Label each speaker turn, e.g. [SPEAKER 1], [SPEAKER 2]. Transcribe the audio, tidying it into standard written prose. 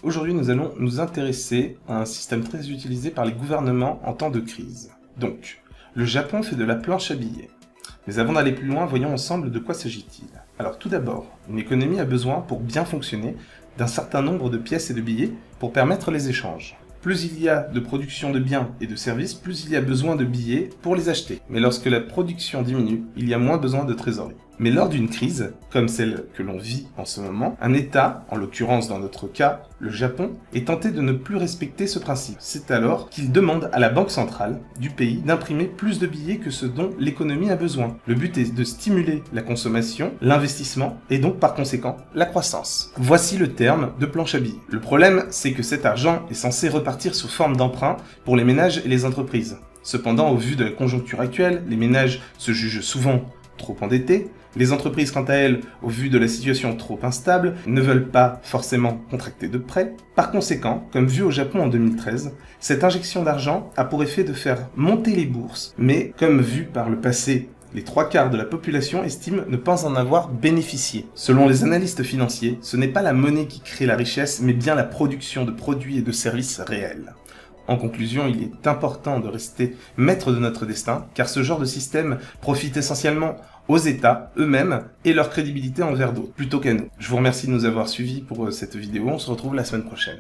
[SPEAKER 1] Aujourd'hui, nous allons nous intéresser à un système très utilisé par les gouvernements en temps de crise. Donc, le Japon fait de la planche à billets. Mais avant d'aller plus loin, voyons ensemble de quoi s'agit-il. Alors tout d'abord, une économie a besoin, pour bien fonctionner, d'un certain nombre de pièces et de billets pour permettre les échanges. Plus il y a de production de biens et de services, plus il y a besoin de billets pour les acheter. Mais lorsque la production diminue, il y a moins besoin de trésorerie. Mais lors d'une crise, comme celle que l'on vit en ce moment, un État, en l'occurrence dans notre cas, le Japon, est tenté de ne plus respecter ce principe. C'est alors qu'il demande à la banque centrale du pays d'imprimer plus de billets que ce dont l'économie a besoin. Le but est de stimuler la consommation, l'investissement et donc par conséquent la croissance. Voici le terme de planche à billets. Le problème, c'est que cet argent est censé repartir sous forme d'emprunt pour les ménages et les entreprises. Cependant, au vu de la conjoncture actuelle, les ménages se jugent souvent trop endettés. Les entreprises, quant à elles, au vu de la situation trop instable, ne veulent pas forcément contracter de prêts. Par conséquent, comme vu au Japon en 2013, cette injection d'argent a pour effet de faire monter les bourses, mais comme vu par le passé, les 3/4 de la population estiment ne pas en avoir bénéficié. Selon les analystes financiers, ce n'est pas la monnaie qui crée la richesse, mais bien la production de produits et de services réels. En conclusion, il est important de rester maître de notre destin, car ce genre de système profite essentiellement aux États eux-mêmes et leur crédibilité envers d'autres, plutôt qu'à nous. Je vous remercie de nous avoir suivis pour cette vidéo, on se retrouve la semaine prochaine.